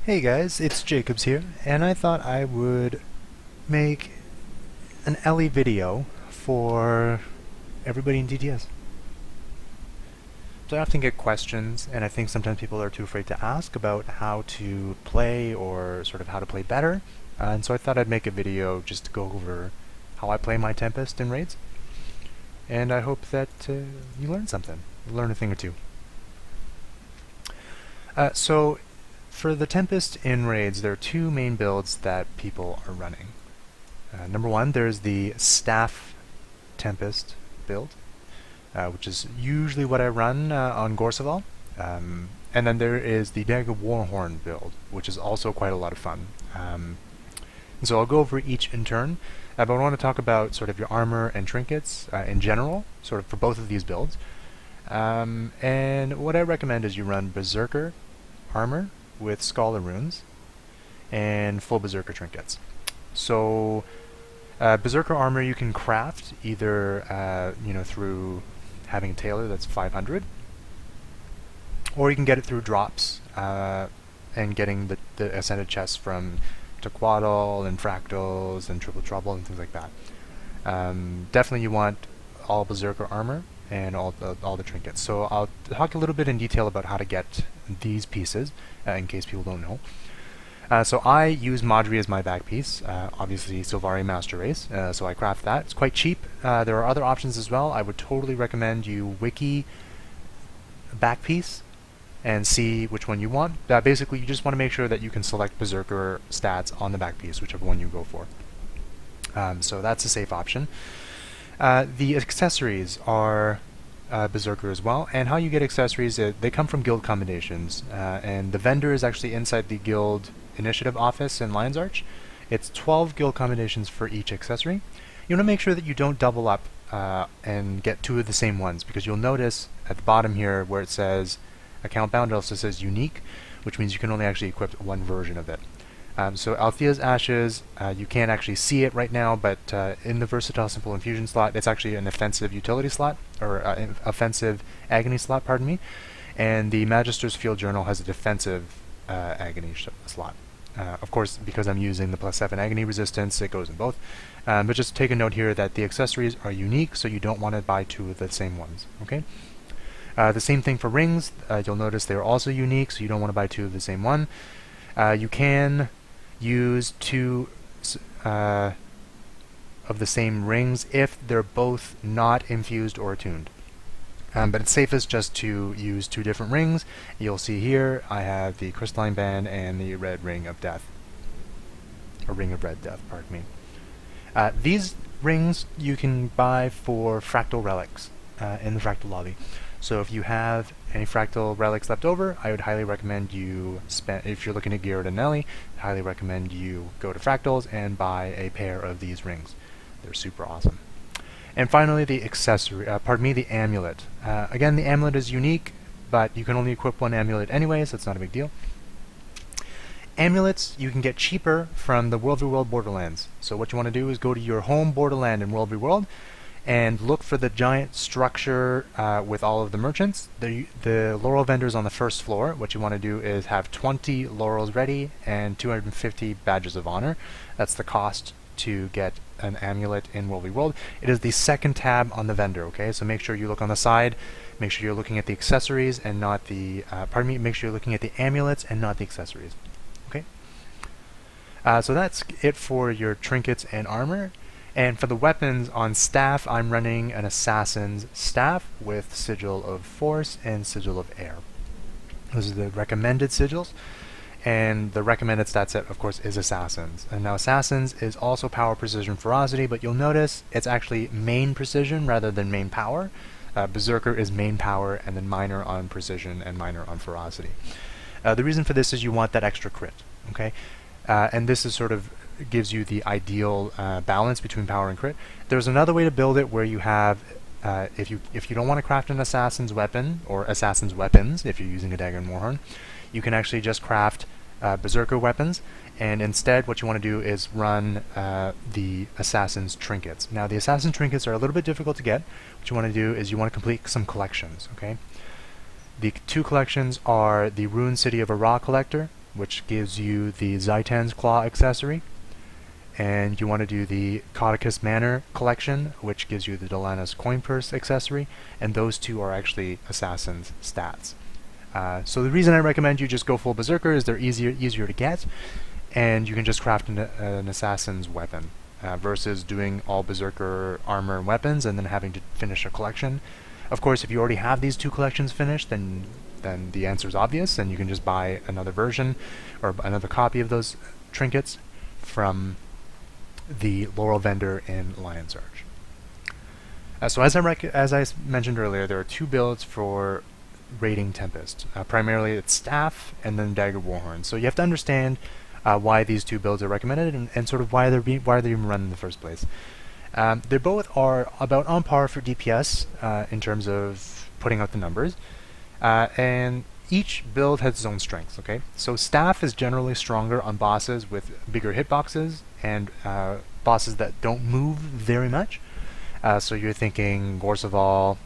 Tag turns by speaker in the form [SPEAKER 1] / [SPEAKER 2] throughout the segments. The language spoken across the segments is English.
[SPEAKER 1] Hey guys, it's Jacobs here, and I thought I would make an Ellie video for everybody in DTS. So I often get questions, and I think sometimes people are too afraid to ask about how to play or sort of how to play better, and so I thought I'd make a video just to go over how I play my Tempest in raids, and I hope that you learn something, learn a thing or two. So for the Tempest in raids, there are two main builds that people are running. Number one, there's the Staff Tempest build, which is usually what I run on Gorseval. And then there is the Dagger Warhorn build, which is also quite a lot of fun. And so I'll go over each in turn, but I want to talk about sort of your armor and trinkets in general, sort of for both of these builds. And what I recommend is you run Berserker armor with Scholar runes and full Berserker trinkets. So Berserker armor you can craft either through having a tailor that's 500, or you can get it through drops and getting the ascended chests from Tequaddle and Fractals and Triple Trouble and things like that. Definitely you want all Berserker armor and all the trinkets. So I'll talk a little bit in detail about how to get these pieces in case people don't know. So I use Madri as my back piece, obviously Sylvari Master Race, so I craft that. It's quite cheap. There are other options as well. I would totally recommend you wiki back piece and see which one you want. Basically, you just want to make sure that you can select Berserker stats on the back piece, whichever one you go for. So that's a safe option. The accessories are Berserker as well, and how you get accessories, they come from guild commendations, and the vendor is actually inside the guild initiative office in Lion's Arch. It's 12 guild commendations for each accessory. You want to make sure that you don't double up and get two of the same ones, because you'll notice at the bottom here where it says account bound, it also says unique, which means you can only actually equip one version of it. So Althea's Ashes, you can't actually see it right now, but in the Versatile Simple Infusion slot, it's actually an offensive utility slot, or offensive agony slot, pardon me, and the Magister's Field Journal has a defensive agony slot. Of course, because I'm using the +7 agony resistance, it goes in both. But just take a note here that the accessories are unique, so you don't want to buy two of the same ones, okay? The same thing for rings. You'll notice they're also unique, so you don't want to buy two of the same one. You can use two of the same rings if they're both not infused or attuned. But it's safest just to use two different rings. You'll see here I have the Crystalline Band and the Red Ring of Death. Or Ring of Red Death, pardon me. These rings you can buy for fractal relics in the fractal lobby. So if you have any fractal relics left over, I would highly recommend you if you're looking to gear it in Ellie, highly recommend you go to Fractals and buy a pair of these rings. They're super awesome. And finally, the accessory, the amulet. Again, the amulet is unique, but you can only equip one amulet anyway, so it's not a big deal. Amulets you can get cheaper from the World v World Borderlands. So what you want to do is go to your home Borderland in World v World and look for the giant structure with all of the merchants. The laurel vendors on the first floor. What you want to do is have 20 laurels ready and 250 badges of honor. That's the cost to get an amulet in World v World. It is the second tab on the vendor, okay? So make sure you look on the side, make sure you're looking at the accessories and not the, make sure you're looking at the amulets and not the accessories, okay? So that's it for your trinkets and armor. And for the weapons on staff, I'm running an Assassin's Staff with Sigil of Force and Sigil of Air. Those are the recommended sigils. And the recommended stat set, of course, is Assassins. And now Assassins is also Power, Precision, Ferocity, but you'll notice it's actually main Precision rather than main Power. Berserker is main Power, and then Minor on Precision and Minor on Ferocity. The reason for this is you want that extra crit, okay? And this is sort of gives you the ideal balance between power and crit. There's another way to build it where you have, if you don't want to craft an Assassin's Weapon, or Assassin's Weapons, if you're using a Dagger and Warhorn, you can actually just craft Berserker weapons, and instead what you want to do is run the Assassin's Trinkets. Now the Assassin's Trinkets are a little bit difficult to get. What you want to do is you want to complete some collections, okay? The two collections are the Ruined City of Ara Collector which gives you the Zaitan's Claw accessory, and you want to do the Caudicus Manor collection, which gives you the Delana's Coin Purse accessory, and those two are actually Assassin's stats. So the reason I recommend you just go full Berserker is they're easier to get, and you can just craft an Assassin's weapon, versus doing all Berserker armor and weapons and then having to finish a collection. Of course, if you already have these two collections finished, then the answer is obvious, and you can just buy another version or another copy of those trinkets from the Laurel vendor in Lion's Arch. So as I mentioned earlier, there are two builds for raiding Tempest. Primarily it's Staff and then Dagger Warhorn. So you have to understand why these two builds are recommended and sort of why they're even run in the first place. They both are about on par for DPS in terms of putting out the numbers, and each build has its own strengths. Okay, so Staff is generally stronger on bosses with bigger hitboxes and bosses that don't move very much. So you're thinking Gorseval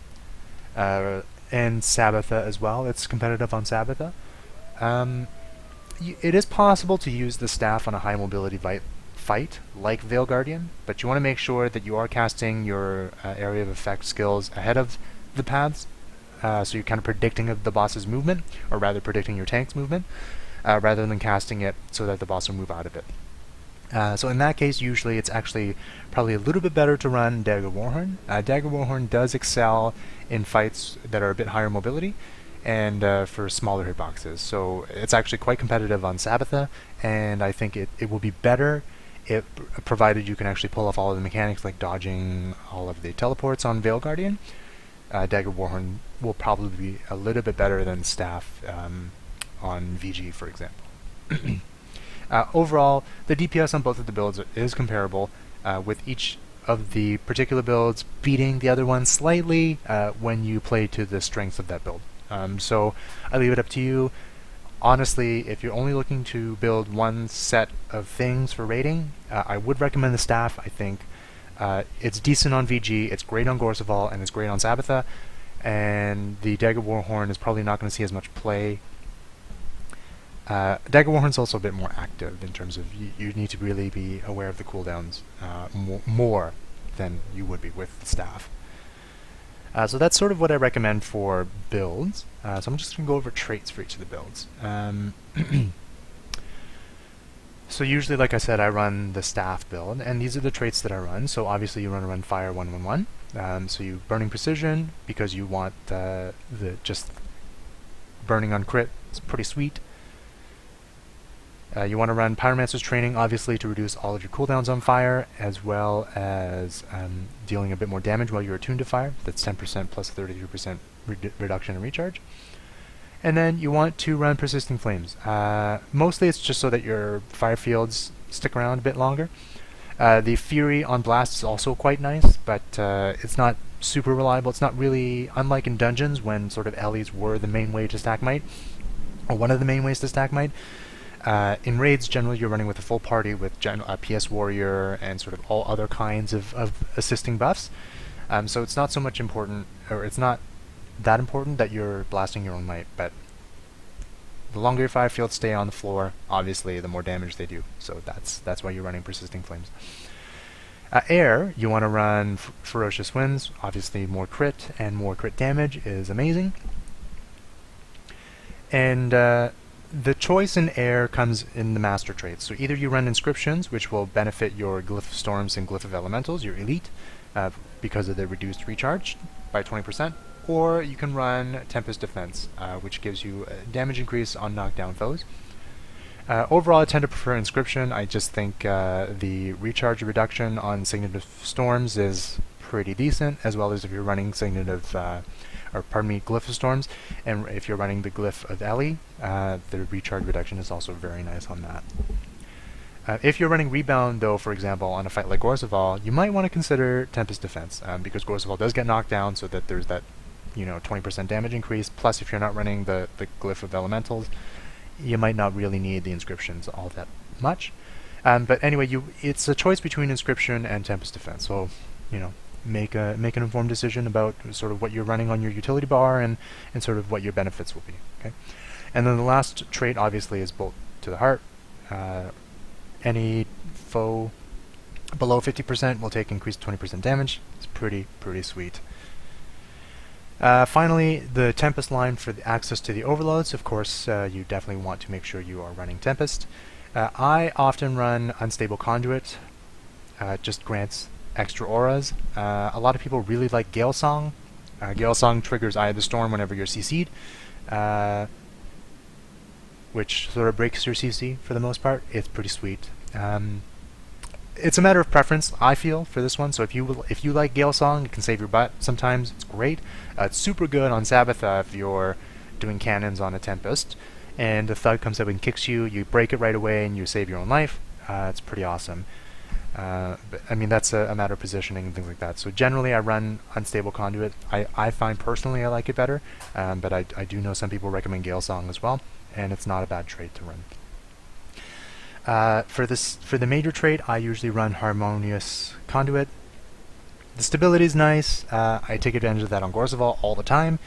[SPEAKER 1] and Sabetha as well. It's competitive on Sabetha. It is possible to use the Staff on a high mobility fight like Vale Guardian, but you want to make sure that you are casting your area of effect skills ahead of the paths, so you're kind of predicting the boss's movement, or rather predicting your tank's movement, rather than casting it so that the boss will move out of it. So in that case, usually it's actually probably a little bit better to run Dagger Warhorn. Dagger Warhorn does excel in fights that are a bit higher mobility and for smaller hitboxes. So it's actually quite competitive on Sabetha, and I think it will be better provided you can actually pull off all of the mechanics like dodging all of the teleports on Vale Guardian. Dagger Warhorn will probably be a little bit better than Staff on VG, for example. Overall, the DPS on both of the builds is comparable, with each of the particular builds beating the other one slightly when you play to the strengths of that build. So I leave it up to you. Honestly, if you're only looking to build one set of things for raiding, I would recommend the Staff. I think it's decent on VG, it's great on Gorseval, and it's great on Sabetha, and the Dagger Warhorn is probably not going to see as much play. Dagger Warhorn's also a bit more active in terms of you need to really be aware of the cooldowns more than you would be with the Staff. So that's sort of what I recommend for builds. So I'm just going to go over traits for each of the builds. So usually, like I said, I run the Staff build, and these are the traits that I run. So obviously you want to run Fire 111. So you Burning Precision because you want the just burning on crit. It's pretty sweet. You want to run Pyromancer's Training, obviously, to reduce all of your cooldowns on fire, as well as dealing a bit more damage while you're attuned to fire. That's 10% plus 32% reduction in recharge. And then you want to run Persisting Flames. Mostly it's just so that your fire fields stick around a bit longer. The Fury on Blast is also quite nice, but it's not super reliable. It's not really, unlike in dungeons when sort of Ellies were the main way to stack might, or one of the main ways to stack might. In raids, generally you're running with a full party with PS Warrior and sort of all other kinds of assisting buffs. So it's not so much important, or it's not that important that you're blasting your own might, but the longer your fire fields stay on the floor, obviously the more damage they do. So that's why you're running Persisting Flames. Air, you want to run Ferocious Winds. Obviously more crit, and more crit damage is amazing. And the choice in air comes in the master traits. So either you run Inscriptions, which will benefit your Glyph of Storms and Glyph of Elementals, your elite, because of the reduced recharge by 20%, or you can run Tempest Defense, which gives you a damage increase on knockdown foes. Overall, I tend to prefer Inscription. I just think the recharge reduction on Signet of Storms is pretty decent, as well as if you're running Glyph of Storms, and if you're running the Glyph of Ellie, the recharge reduction is also very nice on that. If you're running Rebound, though, for example, on a fight like Gorseval, you might want to consider Tempest Defense, because Gorseval does get knocked down, so that there's that 20% damage increase, plus if you're not running the Glyph of Elementals, you might not really need the Inscriptions all that much. But anyway, it's a choice between Inscription and Tempest Defense, so, make an informed decision about sort of what you're running on your utility bar and sort of what your benefits will be. Okay, and then the last trait obviously is Bolt to the heart. Any foe below 50% will take increased 20% damage. It's pretty sweet. Finally, the Tempest line for the access to the overloads. Of course, you definitely want to make sure you are running Tempest. I often run Unstable Conduit. Just grants extra auras. A lot of people really like Gale Song. Gale Song triggers Eye of the Storm whenever you're CC'd, which sort of breaks your CC for the most part. It's pretty sweet. It's a matter of preference, I feel, for this one. So if you like Gale Song, it can save your butt sometimes. It's great. It's super good on Sabetha if you're doing cannons on a Tempest, and the thug comes up and kicks you. You break it right away, and you save your own life. It's pretty awesome. But, I mean, that's a matter of positioning and things like that. So generally, I run Unstable Conduit. I find personally I like it better, but I do know some people recommend Gale Song as well, and it's not a bad trait to run. For the major trait, I usually run Harmonious Conduit. The stability is nice. I take advantage of that on Gorseval all the time,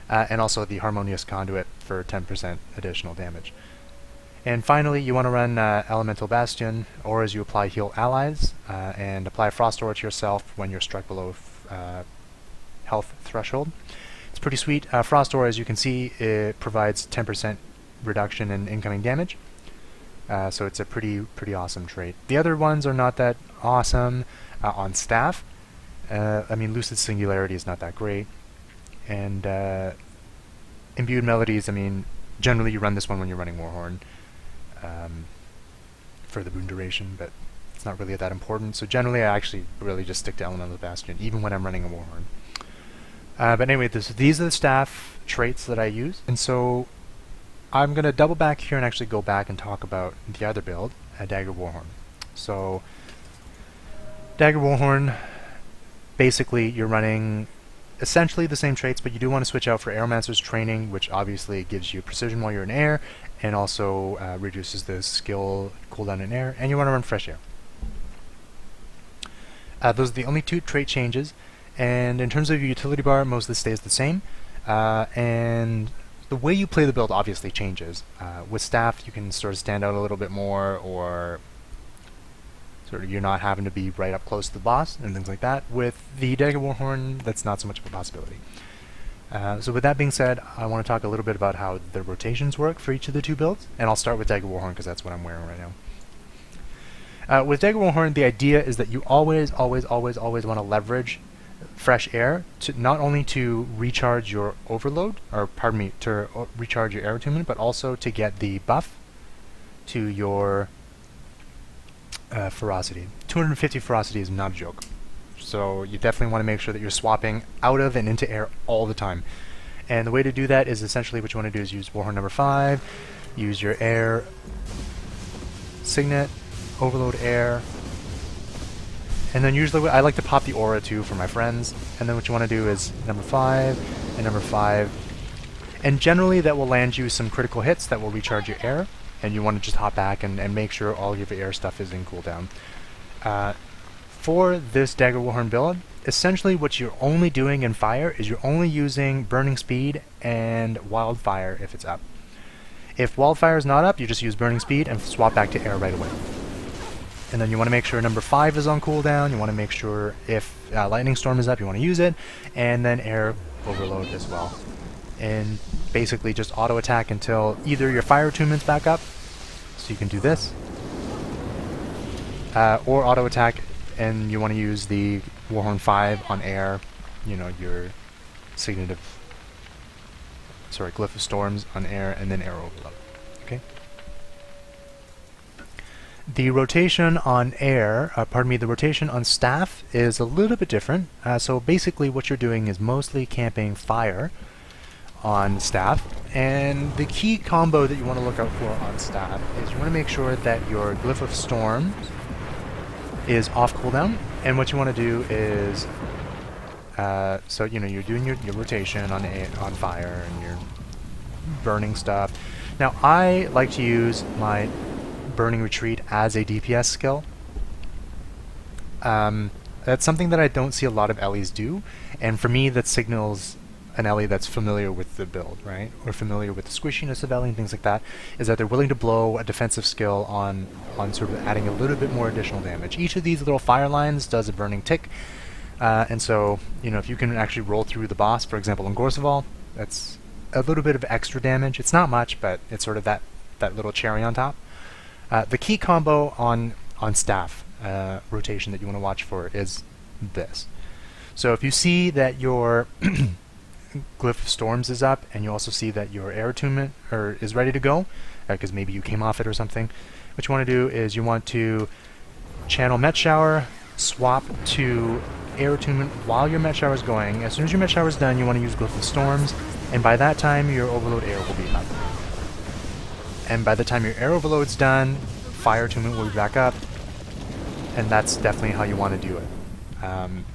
[SPEAKER 1] and also the Harmonious Conduit for 10% additional damage. And finally, you want to run Elemental Bastion, or as you apply heal allies, and apply Frost Aura to yourself when you're struck below health threshold. It's pretty sweet. Frost Aura, as you can see, it provides 10% reduction in incoming damage. So it's a pretty awesome trait. The other ones are not that awesome on staff. I mean, Lucid Singularity is not that great. And Imbued Melodies, I mean, generally you run this one when you're running Warhorn for the boon duration, but it's not really that important. So generally I actually really just stick to Elemental Bastion, even when I'm running a Warhorn. But anyway, these are the staff traits that I use. And so I'm going to double back here and actually go back and talk about the other build, Dagger Warhorn. So, Dagger Warhorn, basically you're running essentially the same traits, but you do want to switch out for Aeromancer's Training, which obviously gives you precision while you're in air, and also reduces the skill cooldown in air, and you want to run Fresh Air. Those are the only two trait changes, and in terms of your utility bar, mostly stays the same, and the way you play the build obviously changes. With staff, you can sort of stand out a little bit more, or sort of you're not having to be right up close to the boss and things like that. With the Dagger Warhorn, that's not so much of a possibility. So with that being said, I want to talk a little bit about how the rotations work for each of the two builds, and I'll start with Dagger Warhorn because that's what I'm wearing right now. With Dagger Warhorn, the idea is that you always want to leverage Fresh Air to not only to recharge your overload, or pardon me, to recharge your air attunement, but also to get the buff to your ferocity. 250 ferocity is not a joke, so you definitely want to make sure that you're swapping out of and into air all the time. And the way to do that is essentially what you want to do is use Warhorn number 5, use your air signet, overload air. And then usually I like to pop the aura too for my friends. And then what you want to do is number 5 and number 5. And generally that will land you some critical hits that will recharge your air. And you want to just hop back and make sure all of your air stuff is in cooldown. For this Dagger Warhorn build, essentially what you're only doing in fire is you're only using Burning Speed and Wildfire if it's up. If Wildfire is not up, you just use Burning Speed and swap back to air right away. And then you want to make sure number 5 is on cooldown. You want to make sure if Lightning Storm is up, you want to use it. And then Air Overload as well. And basically just auto attack until either your fire attunement's back up, so you can do this, or auto attack and you want to use the Warhorn 5 on air, you know, your Glyph of Storms on air, and then Air Overload. Okay. The rotation on air, the rotation on staff is a little bit different. So basically what you're doing is mostly camping fire on staff, and the key combo that you want to look out for on staff is you want to make sure that your Glyph of Storm is off cooldown, and what you want to do is so you know, you're doing your rotation on fire and you're burning stuff. Now I like to use my Burning Retreat as a DPS skill. That's something that I don't see a lot of Ellies do, and for me that signals an Ellie that's familiar with the build, right, or familiar with the squishiness of Ellie and things like that, is that they're willing to blow a defensive skill on sort of adding a little bit more additional damage. Each of these little fire lines does a burning tick, and so, you know, if you can actually roll through the boss, for example in Gorseval, that's a little bit of extra damage. It's not much, but it's sort of that little cherry on top. The key combo on staff rotation that you want to watch for is this. So if you see that your Glyph of Storms is up, and you also see that your Air Attunement is ready to go, because maybe you came off it or something, what you want to do is you want to channel Met Shower, swap to Air Attunement while your Met Shower is going. As soon as your Met Shower is done, you want to use Glyph of Storms, and by that time your Overload Air will be up. And by the time your Air Overload's done, Fire Attunement will be back up, and that's definitely how you want to do it.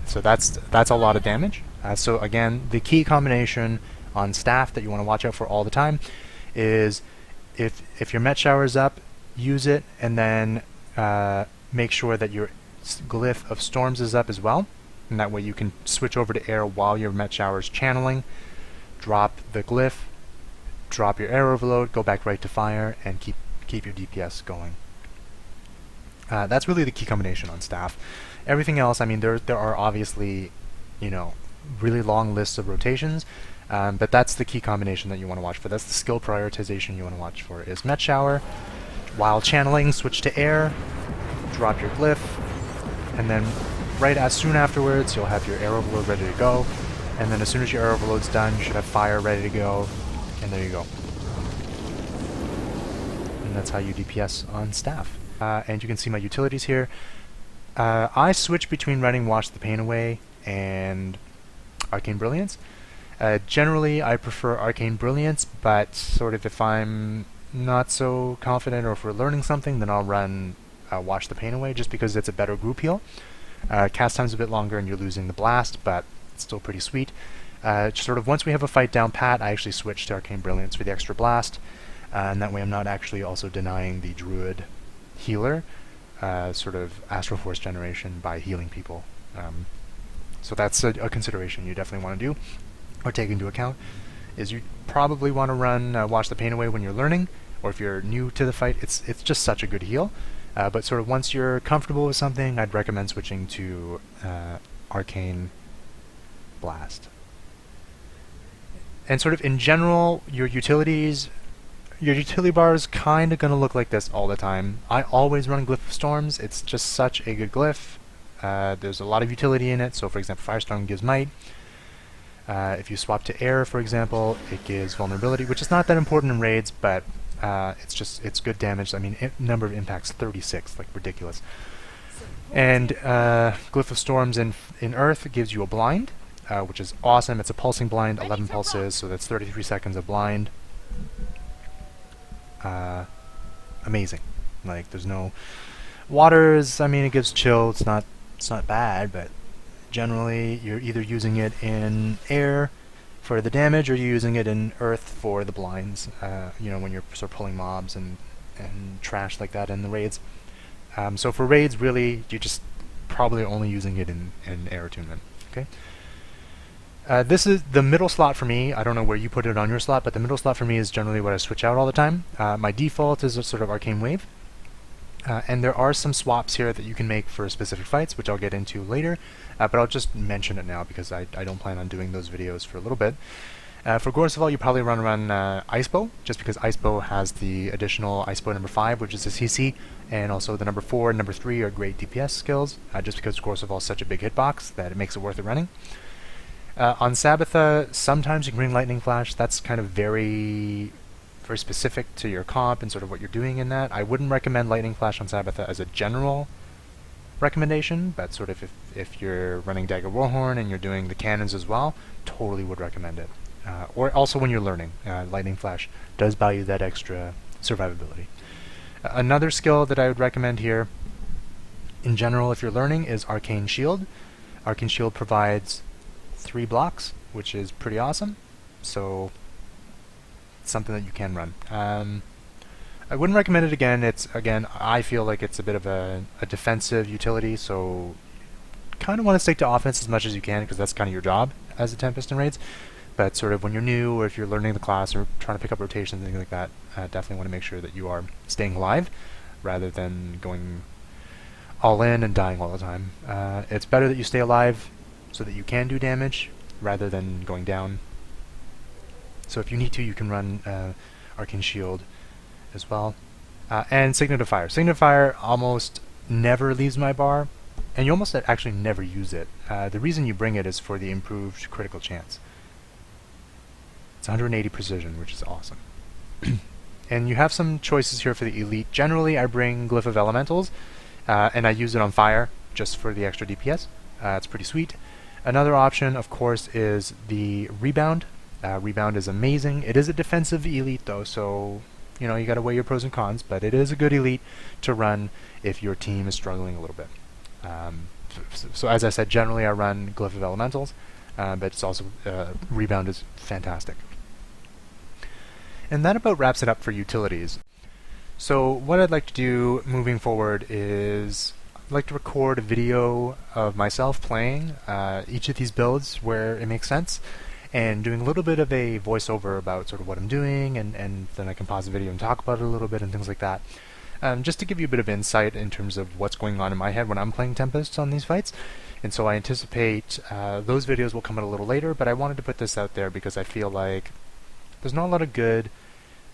[SPEAKER 1] So that's a lot of damage. So again, the key combination on staff that you want to watch out for all the time is if your Met Shower is up, use it, and then make sure that your Glyph of Storms is up as well, and that way you can switch over to Air while your Met Shower is channeling, drop the Glyph, drop your Air Overload, go back right to Fire, and keep your DPS going. That's really the key combination on staff. Everything else, I mean, there are obviously, you know, really long lists of rotations, but that's the key combination that you want to watch for. That's the skill prioritization you want to watch for, is Met Shower, while channeling, switch to Air, drop your Glyph, and then right as soon afterwards you'll have your Air Overload ready to go, and then as soon as your Air Overload's done, you should have Fire ready to go, and there you go. And that's how you DPS on staff. And you can see my utilities here. I switch between running Wash the Pain Away and Arcane Brilliance. Generally I prefer Arcane Brilliance, but sort of if I'm not so confident or if we're learning something, then I'll run Wash the Pain Away, just because it's a better group heal. Cast time's a bit longer and you're losing the blast, but it's still pretty sweet. Sort of once we have a fight down pat, I actually switch to Arcane Brilliance for the extra blast, and that way I'm not actually also denying the Druid healer sort of Astral Force generation by healing people. So that's a consideration you definitely want to do or take into account, is you probably want to run Wash the Pain Away when you're learning, or if you're new to the fight, it's just such a good heal. But sort of once you're comfortable with something, I'd recommend switching to Arcane Blast. And sort of in general, your utility bar is kind of going to look like this all the time. I always run Glyph of Storms. It's just such a good glyph. There's a lot of utility in it. So for example, Firestorm gives Might. If you swap to Air, for example, it gives Vulnerability, which is not that important in raids, but it's good damage. I mean, number of impacts 36, like ridiculous. And Glyph of Storms in Earth gives you a blind, which is awesome. It's a pulsing blind, 11 pulses, so that's 33 seconds of blind. Amazing. Like, there's no waters. I mean, it gives chill. It's not bad, but generally you're either using it in Air for the damage, or you're using it in Earth for the blinds. You know, when you're sort of pulling mobs and trash like that in the raids. So for raids, really, you're just probably only using it in Air Attunement. Okay. This is the middle slot for me. I don't know where you put it on your slot, but the middle slot for me is generally what I switch out all the time. My default is a sort of Arcane Wave. And there are some swaps here that you can make for specific fights, which I'll get into later, but I'll just mention it now because I don't plan on doing those videos for a little bit. For Gorseval, you probably run Ice Bow, just because Ice Bow has the additional Ice Bow number 5, which is a CC, and also the number 4 and number 3 are great DPS skills, just because Gorseval is such a big hitbox that it makes it worth it running. On Sabetha, sometimes you can bring Lightning Flash. That's kind of very specific to your comp and sort of what you're doing in that. I wouldn't recommend Lightning Flash on Sabetha as a general recommendation, but sort of if you're running Dagger Warhorn and you're doing the cannons as well, totally would recommend it. Or also when you're learning, Lightning Flash does buy you that extra survivability. Another skill that I would recommend here, in general, if you're learning, is Arcane Shield. Arcane Shield provides 3 blocks, which is pretty awesome. So it's something that you can run. I wouldn't recommend it again. I feel like it's a bit of a defensive utility, so kind of want to stick to offense as much as you can, because that's kind of your job as a Tempest in raids. But sort of when you're new, or if you're learning the class or trying to pick up rotations and things like that, definitely want to make sure that you are staying alive rather than going all in and dying all the time. It's better that you stay alive so that you can do damage rather than going down. So if you need to, you can run Arcane Shield as well. And Signet of Fire. Signet of Fire almost never leaves my bar, and you almost actually never use it. The reason you bring it is for the improved critical chance. It's 180 precision, which is awesome. And you have some choices here for the elite. Generally, I bring Glyph of Elementals, and I use it on fire just for the extra DPS. It's pretty sweet. Another option, of course, is the Rebound. Rebound is amazing. It is a defensive elite, though, so you know you got to weigh your pros and cons. But it is a good elite to run if your team is struggling a little bit. So as I said, generally I run Glyph of Elementals, but it's also Rebound is fantastic. And that about wraps it up for utilities. So what I'd like to do moving forward is I'd like to record a video of myself playing each of these builds where it makes sense, and doing a little bit of a voiceover about sort of what I'm doing, and then I can pause the video and talk about it a little bit and things like that. Just to give you a bit of insight in terms of what's going on in my head when I'm playing Tempests on these fights. And so I anticipate those videos will come out a little later, but I wanted to put this out there because I feel like there's not a lot of good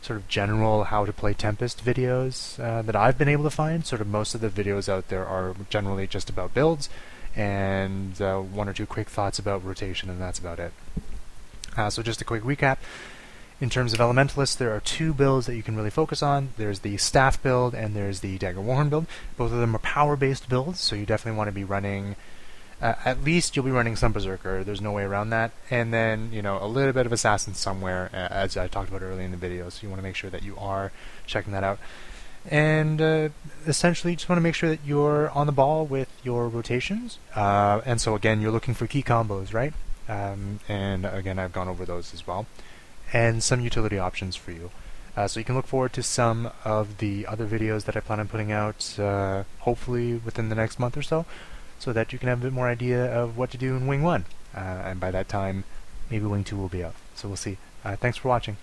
[SPEAKER 1] sort of general how to play Tempest videos that I've been able to find. Sort of most of the videos out there are generally just about builds and one or two quick thoughts about rotation, and that's about it. So just a quick recap. In terms of Elementalists, there are two builds that you can really focus on. There's the Staff build and there's the Dagger Warhorn build. Both of them are power-based builds, so you definitely want to be running at least you'll be running some Berserker. There's no way around that. And then, you know, a little bit of Assassin somewhere, as I talked about earlier in the video. So you want to make sure that you are checking that out. And essentially, you just want to make sure that you're on the ball with your rotations. And so again, you're looking for key combos, right? And again, I've gone over those as well. And some utility options for you. So you can look forward to some of the other videos that I plan on putting out, hopefully within the next month or so, so that you can have a bit more idea of what to do in Wing 1. And by that time, maybe Wing 2 will be out. So we'll see. Thanks for watching.